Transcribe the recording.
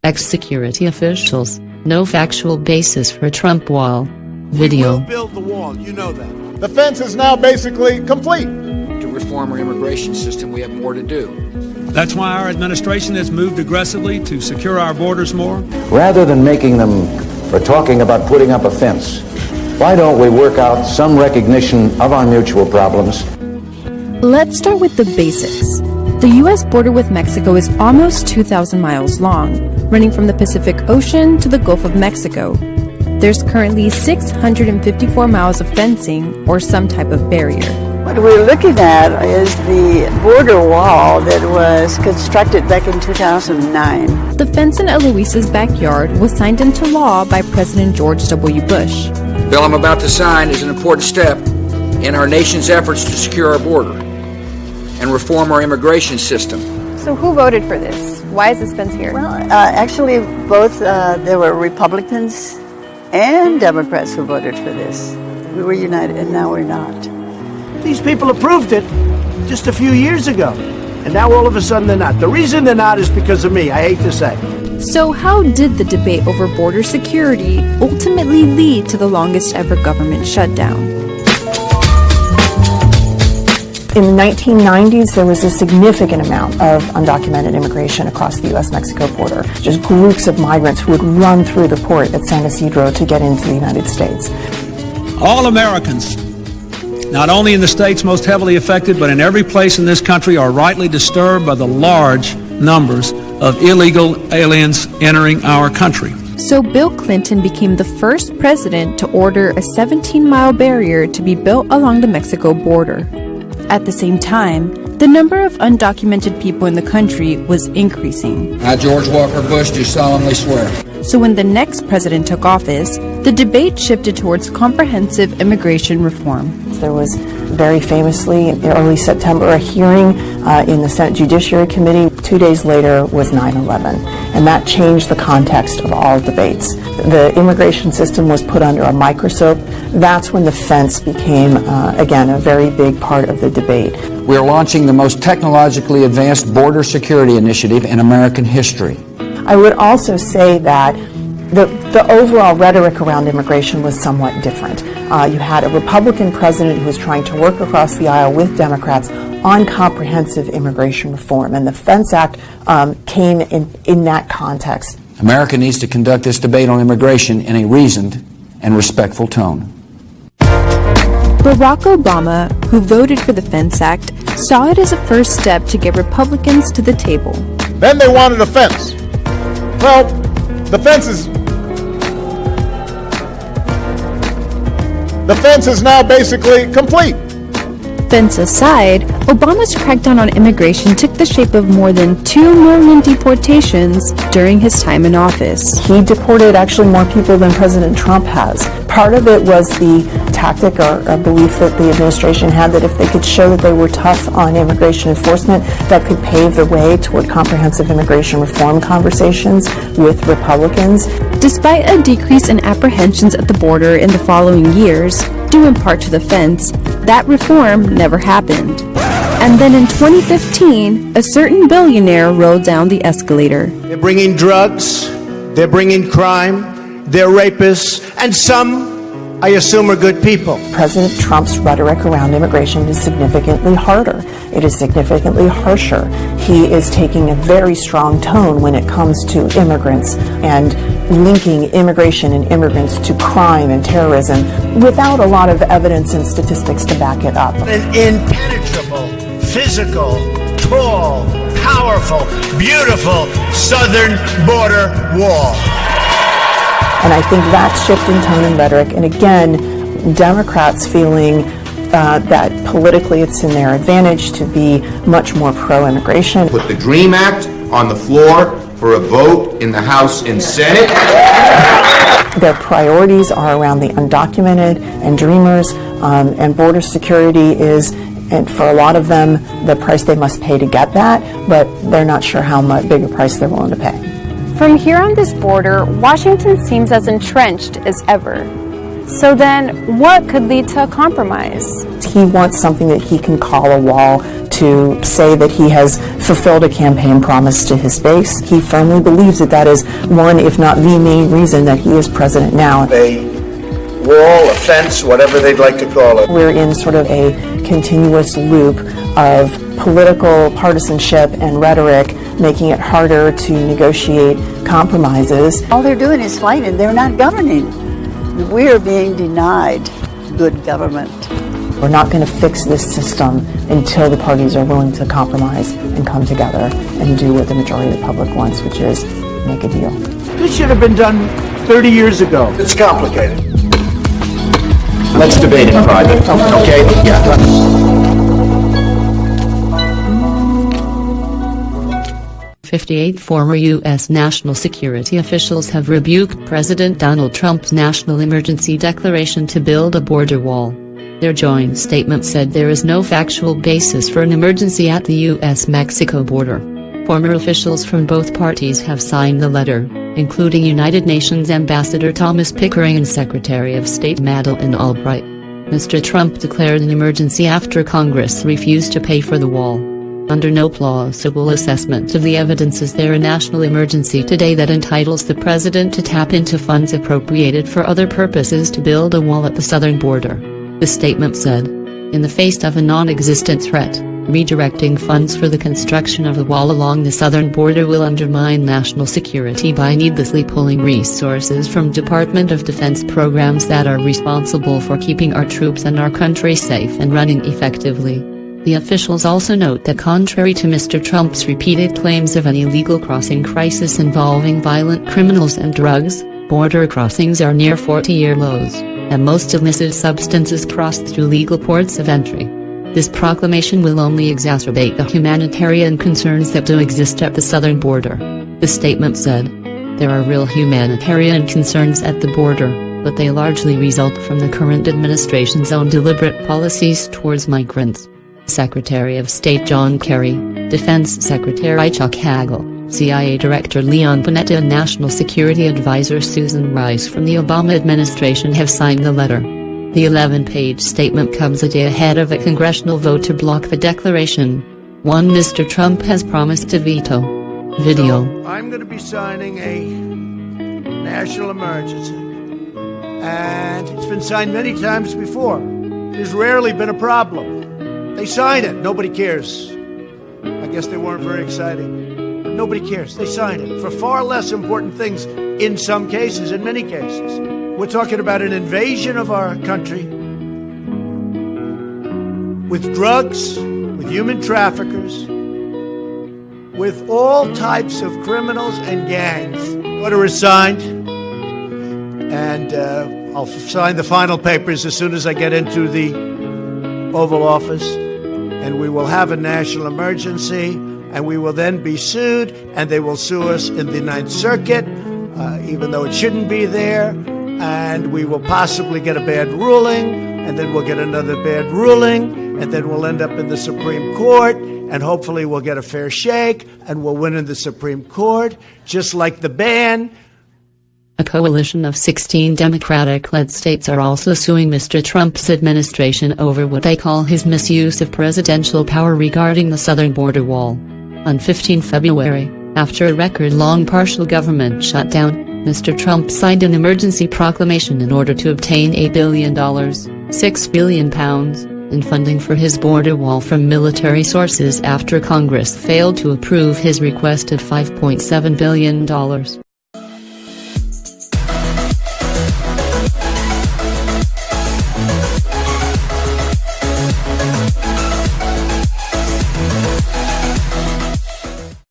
Ex-security officials, no factual basis for a Trump wall. Video. We will build the wall, you know that. The fence is now basically complete. To reform our immigration system, we have more to do. That's why our administration has moved aggressively to secure our borders more. Rather than making them or talking about putting up a fence, why don't we work out some recognition of our mutual problems? Let's start with the basics. The U.S. border with Mexico is almost 2,000 miles long, running from the Pacific Ocean to the Gulf of Mexico. There's currently 654 miles of fencing or some type of barrier. What we're looking at is the border wall that was constructed back in 2009. The fence in Eloise's backyard was signed into law by President George W. Bush. The bill I'm about to sign is an important step in our nation's efforts to secure our border and reform our immigration system. So who voted for this? Why is this fence here? Well, actually, both there were Republicans and Democrats who voted for this. We were united, and now we're not. These people approved it just a few years ago, and now all of a sudden they're not. The reason they're not is because of me, I hate to say. So how did the debate over border security ultimately lead to the longest ever government shutdown? In the 1990s, there was a significant amount of undocumented immigration across the U.S.-Mexico border. Just groups of migrants who would run through the port at San Isidro to get into the United States. All Americans, not only in the states most heavily affected, but in every place in this country, are rightly disturbed by the large numbers of illegal aliens entering our country. So Bill Clinton became the first president to order a 17-mile barrier to be built along the Mexico border. At the same time, the number of undocumented people in the country was increasing. I, George Walker Bush, do solemnly swear. So when the next president took office, the debate shifted towards comprehensive immigration reform. There was very famously in early September a hearing in the Senate Judiciary Committee. 2 days later was 9/11, and that changed the context of all debates. The immigration system was put under a microscope. That's when the fence became, again, a very big part of the debate. We are launching the most technologically advanced border security initiative in American history. I would also say that the overall rhetoric around immigration was somewhat different. You had a Republican president who was trying to work across the aisle with Democrats on comprehensive immigration reform, and the Fence Act came in that context. America needs to conduct this debate on immigration in a reasoned and respectful tone. Barack Obama, who voted for the Fence Act, saw it as a first step to get Republicans to the table. Then they wanted a fence. Well, the fence is now basically complete. Fence aside, Obama's crackdown on immigration took the shape of more than 2 million deportations during his time in office. He deported actually more people than President Trump has. Part of it was the tactic or belief that the administration had that if they could show that they were tough on immigration enforcement, that could pave the way toward comprehensive immigration reform conversations with Republicans. Despite a decrease in apprehensions at the border in the following years, due in part to the fence, that reform never happened. And then in 2015, a certain billionaire rode down the escalator. They're bringing drugs, they're bringing crime, they're rapists, and some, I assume, are good people. President Trump's rhetoric around immigration is significantly harder. It is significantly harsher. He is taking a very strong tone when it comes to immigrants and linking immigration and immigrants to crime and terrorism without a lot of evidence and statistics to back it up. An impenetrable, physical, tall, powerful, beautiful southern border wall. And I think that shift in tone and rhetoric, and again, Democrats feeling that politically it's in their advantage to be much more pro-immigration. Put the DREAM Act on the floor for a vote in the House and Senate. Their priorities are around the undocumented and dreamers, and border security is, and for a lot of them, the price they must pay to get that, but they're not sure how much big a price they're willing to pay. From here on this border, Washington seems as entrenched as ever. So then, what could lead to a compromise? He wants something that he can call a wall to say that he has fulfilled a campaign promise to his base. He firmly believes that that is one, if not the main reason that he is president now. A wall, a fence, whatever they'd like to call it. We're in sort of a continuous loop of political partisanship and rhetoric, making it harder to negotiate compromises. All they're doing is fighting. They're not governing. We are being denied good government. We're not going to fix this system until the parties are willing to compromise and come together and do what the majority of the public wants, which is make a deal. This should have been done 30 years ago. It's complicated. Let's debate in private, okay? Yeah. 58 former U.S. national security officials have rebuked President Donald Trump's national emergency declaration to build a border wall. Their joint statement said there is no factual basis for an emergency at the U.S.-Mexico border. Former officials from both parties have signed the letter, including United Nations Ambassador Thomas Pickering and Secretary of State Madeleine Albright. Mr. Trump declared an emergency after Congress refused to pay for the wall. Under no plausible assessment of the evidence is there a national emergency today that entitles the president to tap into funds appropriated for other purposes to build a wall at the southern border. The statement said, in the face of a non-existent threat, redirecting funds for the construction of the wall along the southern border will undermine national security by needlessly pulling resources from Department of Defense programs that are responsible for keeping our troops and our country safe and running effectively. The officials also note that contrary to Mr. Trump's repeated claims of an illegal crossing crisis involving violent criminals and drugs, border crossings are near 40-year lows, and most illicit substances cross through legal ports of entry. This proclamation will only exacerbate the humanitarian concerns that do exist at the southern border. The statement said, there are real humanitarian concerns at the border, but they largely result from the current administration's own deliberate policies towards migrants. Secretary of State John Kerry, Defense Secretary Chuck Hagel, CIA Director Leon Panetta and National Security Advisor Susan Rice from the Obama administration have signed the letter. The 11-page statement comes a day ahead of a congressional vote to block the declaration, one Mr. Trump has promised to veto. Video. So I'm going to be signing a national emergency, and it's been signed many times before. There's rarely been a problem. They sign it. Nobody cares. I guess they weren't very exciting. But nobody cares. They sign it for far less important things in some cases, in many cases. We're talking about an invasion of our country with drugs, with human traffickers, with all types of criminals and gangs. The order is signed, and I'll sign the final papers as soon as I get into the Oval Office, and we will have a national emergency, and we will then be sued, and they will sue us in the Ninth Circuit, even though it shouldn't be there, and we will possibly get a bad ruling, and then we'll get another bad ruling, and then we'll end up in the Supreme Court, and hopefully we'll get a fair shake, and we'll win in the Supreme Court, just like the ban. A coalition of 16 Democratic-led states are also suing Mr. Trump's administration over what they call his misuse of presidential power regarding the southern border wall. On 15 February, after a record-long partial government shutdown, Mr. Trump signed an emergency proclamation in order to obtain $8 billion, £6 billion, in funding for his border wall from military sources after Congress failed to approve his request of $5.7 billion.